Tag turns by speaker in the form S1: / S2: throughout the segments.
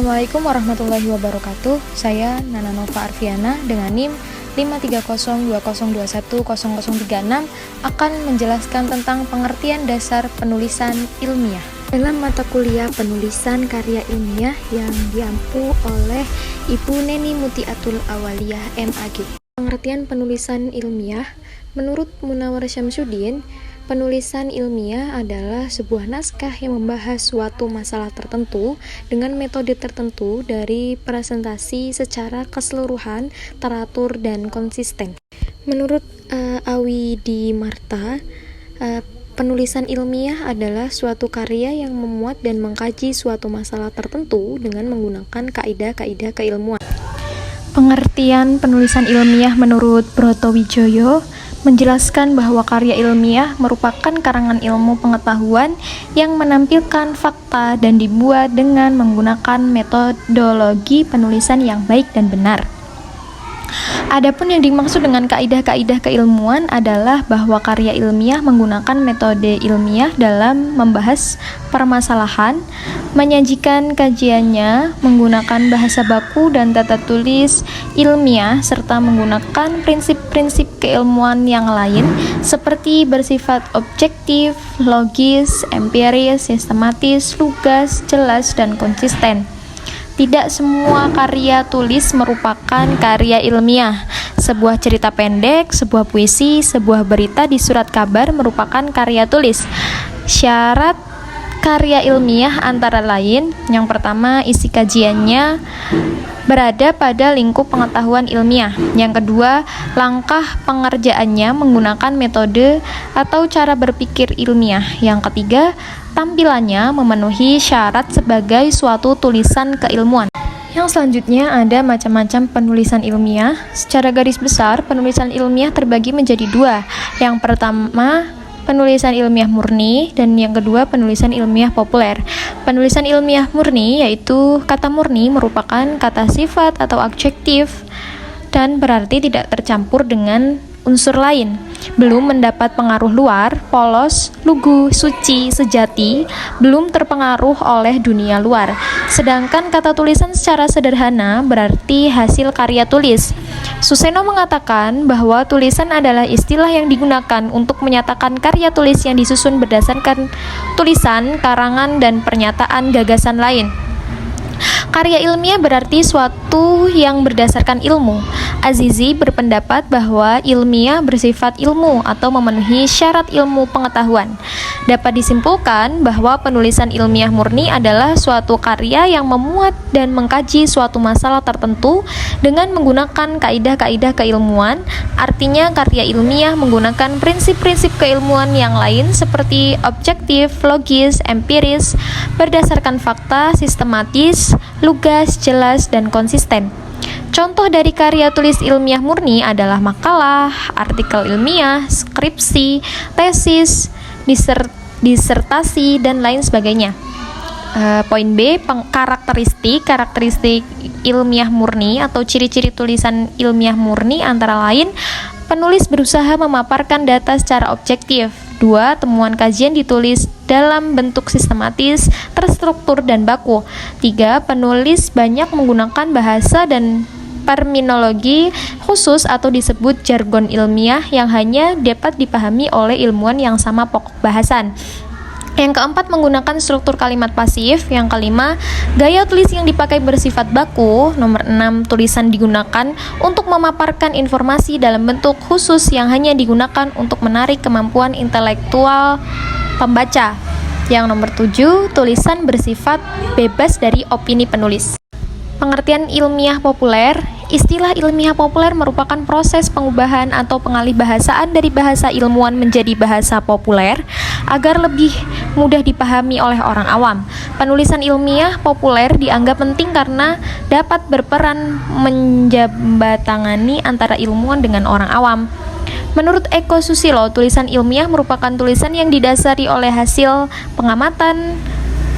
S1: Assalamualaikum warahmatullahi wabarakatuh. Saya Nana Nova Arfiana dengan NIM 53020210036 akan menjelaskan tentang pengertian dasar penulisan ilmiah. Dalam mata kuliah penulisan karya ilmiah yang diampu oleh Ibu Neni Mutiatul Awaliyah MAG. Pengertian penulisan ilmiah menurut Munawar Syamsuddin, penulisan ilmiah adalah sebuah naskah yang membahas suatu masalah tertentu dengan metode tertentu dari presentasi secara keseluruhan, teratur, dan konsisten. Menurut Awidi Marta, penulisan ilmiah adalah suatu karya yang memuat dan mengkaji suatu masalah tertentu dengan menggunakan kaidah-kaidah keilmuan. Pengertian penulisan ilmiah menurut Brotowijoyo menjelaskan bahwa karya ilmiah merupakan karangan ilmu pengetahuan yang menampilkan fakta dan dibuat dengan menggunakan metodologi penulisan yang baik dan benar. Adapun yang dimaksud dengan kaidah-kaidah keilmuan adalah bahwa karya ilmiah menggunakan metode ilmiah dalam membahas permasalahan, menyajikan kajiannya menggunakan bahasa baku dan tata tulis ilmiah, serta menggunakan prinsip-prinsip keilmuan yang lain seperti bersifat objektif, logis, empiris, sistematis, lugas, jelas, dan konsisten. Tidak semua karya tulis merupakan karya ilmiah. Sebuah cerita pendek, sebuah puisi, sebuah berita di surat kabar merupakan karya tulis. Syarat karya ilmiah antara lain, yang pertama, isi kajiannya berada pada lingkup pengetahuan ilmiah. Yang kedua, langkah pengerjaannya menggunakan metode atau cara berpikir ilmiah. Yang ketiga, tampilannya memenuhi syarat sebagai suatu tulisan keilmuan. Yang selanjutnya ada macam-macam penulisan ilmiah. Secara garis besar, penulisan ilmiah terbagi menjadi dua. Yang pertama, penulisan ilmiah murni, dan yang kedua penulisan ilmiah populer. Penulisan ilmiah murni yaitu kata murni merupakan kata sifat atau adjektif dan berarti tidak tercampur dengan unsur lain, belum mendapat pengaruh luar, polos, lugu, suci, sejati, belum terpengaruh oleh dunia luar. Sedangkan kata tulisan secara sederhana berarti hasil karya tulis. Suseno mengatakan bahwa tulisan adalah istilah yang digunakan untuk menyatakan karya tulis yang disusun berdasarkan tulisan, karangan, dan pernyataan gagasan lain. Karya ilmiah berarti suatu yang berdasarkan ilmu. Azizi berpendapat bahwa ilmiah bersifat ilmu atau memenuhi syarat ilmu pengetahuan. Dapat disimpulkan bahwa penulisan ilmiah murni adalah suatu karya yang memuat dan mengkaji suatu masalah tertentu dengan menggunakan kaidah-kaidah keilmuan. Artinya karya ilmiah menggunakan prinsip-prinsip keilmuan yang lain seperti objektif, logis, empiris, berdasarkan fakta, sistematis, lugas, jelas, dan konsisten. Contoh dari karya tulis ilmiah murni adalah makalah, artikel ilmiah, skripsi, tesis, disertasi, dan lain sebagainya. Poin B, karakteristik ilmiah murni atau ciri-ciri tulisan ilmiah murni antara lain: penulis berusaha memaparkan data secara objektif. 2. Temuan kajian ditulis dalam bentuk sistematis, terstruktur, dan baku. 3. Penulis banyak menggunakan bahasa dan terminologi khusus atau disebut jargon ilmiah yang hanya dapat dipahami oleh ilmuwan yang sama pokok bahasan. Yang keempat, menggunakan struktur kalimat pasif. Yang kelima, gaya tulis yang dipakai bersifat baku. Nomor 6, tulisan digunakan untuk memaparkan informasi dalam bentuk khusus yang hanya digunakan untuk menarik kemampuan intelektual pembaca. Yang nomor 7, tulisan bersifat bebas dari opini penulis. Pengertian ilmiah populer. Istilah ilmiah populer merupakan proses pengubahan atau pengalihbahasaan dari bahasa ilmuwan menjadi bahasa populer agar lebih mudah dipahami oleh orang awam. Penulisan ilmiah populer dianggap penting karena dapat berperan menjembatani antara ilmuwan dengan orang awam. Menurut Eko Susilo, tulisan ilmiah merupakan tulisan yang didasari oleh hasil pengamatan,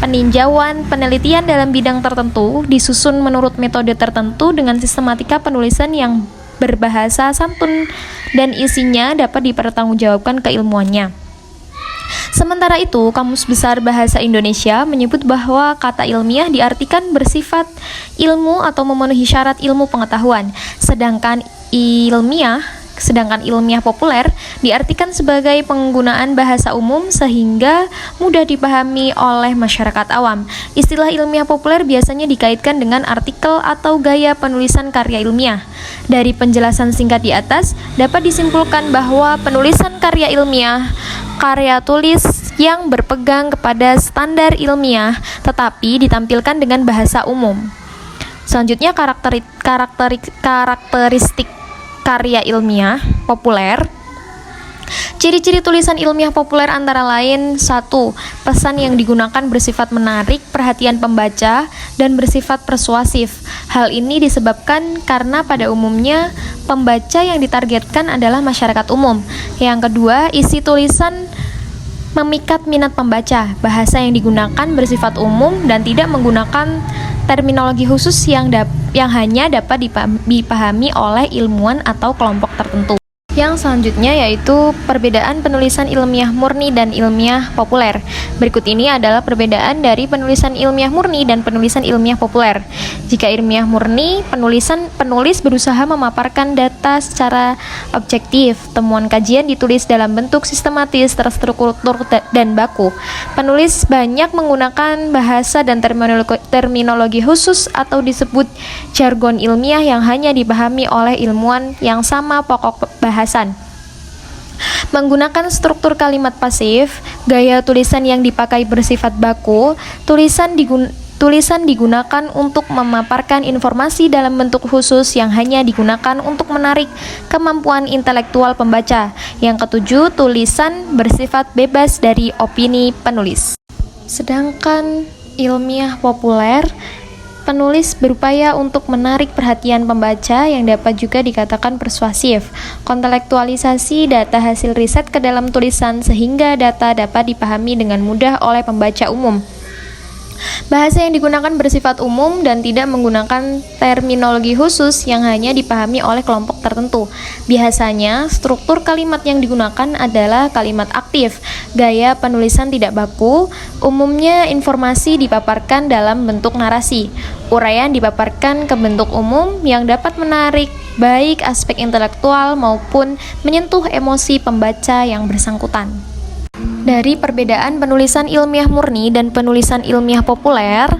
S1: peninjauan, penelitian dalam bidang tertentu, disusun menurut metode tertentu dengan sistematika penulisan yang berbahasa santun dan isinya dapat dipertanggungjawabkan keilmuannya. Sementara itu, Kamus Besar Bahasa Indonesia menyebut bahwa kata ilmiah diartikan bersifat ilmu atau memenuhi syarat ilmu pengetahuan, sedangkan ilmiah populer diartikan sebagai penggunaan bahasa umum sehingga mudah dipahami oleh masyarakat awam. Istilah ilmiah populer biasanya dikaitkan dengan artikel atau gaya penulisan karya ilmiah. Dari penjelasan singkat di atas, dapat disimpulkan bahwa penulisan karya ilmiah, karya tulis yang berpegang kepada standar ilmiah tetapi ditampilkan dengan bahasa umum. Selanjutnya karakteristik karya ilmiah populer. Ciri-ciri tulisan ilmiah populer antara lain: 1. Pesan yang digunakan bersifat menarik perhatian pembaca dan bersifat persuasif. Hal ini disebabkan karena pada umumnya pembaca yang ditargetkan adalah masyarakat umum. Yang kedua, isi tulisan memikat minat pembaca. Bahasa yang digunakan bersifat umum dan tidak menggunakan terminologi khusus yang hanya dapat dipahami oleh ilmuwan atau kelompok tertentu. Yang selanjutnya yaitu perbedaan penulisan ilmiah murni dan ilmiah populer. Berikut ini adalah perbedaan dari penulisan ilmiah murni dan penulisan ilmiah populer. Jika ilmiah murni, penulis berusaha memaparkan data secara objektif. Temuan kajian ditulis dalam bentuk sistematis, terstruktur, dan baku. Penulis banyak menggunakan bahasa dan terminologi khusus atau disebut jargon ilmiah yang hanya dipahami oleh ilmuwan yang sama pokok bahasan. Menggunakan struktur kalimat pasif, gaya tulisan yang dipakai bersifat baku, tulisan digunakan untuk memaparkan informasi dalam bentuk khusus yang hanya digunakan untuk menarik kemampuan intelektual pembaca. Yang ketujuh, tulisan bersifat bebas dari opini penulis. Sedangkan ilmiah populer, penulis berupaya untuk menarik perhatian pembaca yang dapat juga dikatakan persuasif. Kontekstualisasi data hasil riset ke dalam tulisan sehingga data dapat dipahami dengan mudah oleh pembaca umum. Bahasa yang digunakan bersifat umum dan tidak menggunakan terminologi khusus yang hanya dipahami oleh kelompok tertentu. Biasanya, struktur kalimat yang digunakan adalah kalimat aktif. Gaya penulisan tidak baku, umumnya informasi dipaparkan dalam bentuk narasi. Uraian dipaparkan ke bentuk umum yang dapat menarik baik aspek intelektual maupun menyentuh emosi pembaca yang bersangkutan. Dari perbedaan penulisan ilmiah murni dan penulisan ilmiah populer,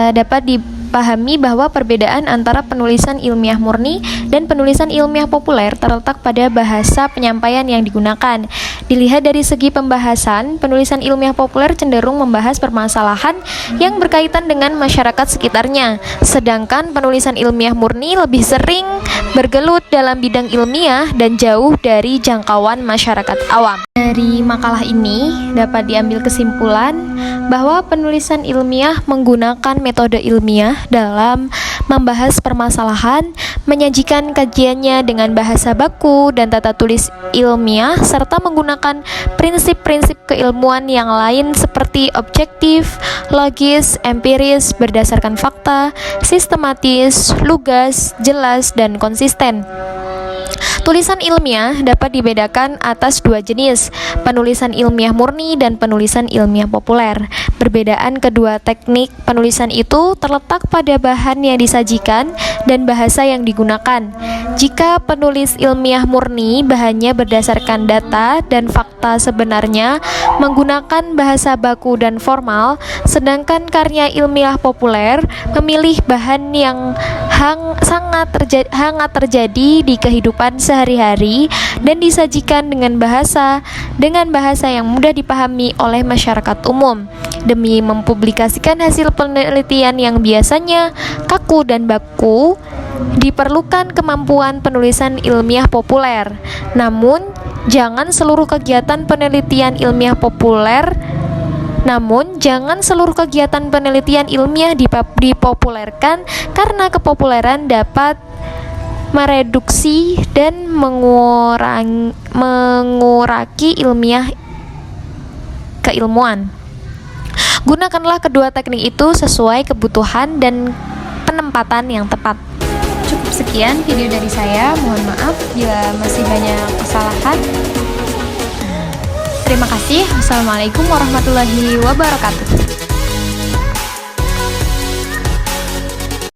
S1: dapat dipahami bahwa perbedaan antara penulisan ilmiah murni dan penulisan ilmiah populer terletak pada bahasa penyampaian yang digunakan. Dilihat dari segi pembahasan, penulisan ilmiah populer cenderung membahas permasalahan yang berkaitan dengan masyarakat sekitarnya, sedangkan penulisan ilmiah murni lebih sering bergelut dalam bidang ilmiah dan jauh dari jangkauan masyarakat awam. Dari makalah ini dapat diambil kesimpulan bahwa penulisan ilmiah menggunakan metode ilmiah dalam membahas permasalahan, menyajikan kajiannya dengan bahasa baku dan tata tulis ilmiah, serta menggunakan prinsip-prinsip keilmuan yang lain seperti objektif, logis, empiris, berdasarkan fakta, sistematis, lugas, jelas, dan konsisten. Tulisan ilmiah dapat dibedakan atas dua jenis, penulisan ilmiah murni dan penulisan ilmiah populer. Perbedaan kedua teknik penulisan itu terletak pada bahan yang disajikan dan bahasa yang digunakan. Jika penulis ilmiah murni bahannya berdasarkan data dan fakta sebenarnya, menggunakan bahasa baku dan formal, sedangkan karya ilmiah populer memilih bahan yang hangat terjadi di kehidupan sehari-hari dan disajikan dengan bahasa yang mudah dipahami oleh masyarakat umum. Demi mempublikasikan hasil penelitian yang biasanya kaku dan baku, diperlukan kemampuan penulisan ilmiah populer. Namun, jangan seluruh kegiatan penelitian ilmiah dipopulerkan karena kepopuleran dapat mereduksi dan mengurangi keilmuan. Gunakanlah kedua teknik itu sesuai kebutuhan dan penempatan yang tepat. Cukup sekian video dari saya, mohon maaf bila masih banyak kesalahan. Terima kasih. Wassalamualaikum warahmatullahi wabarakatuh.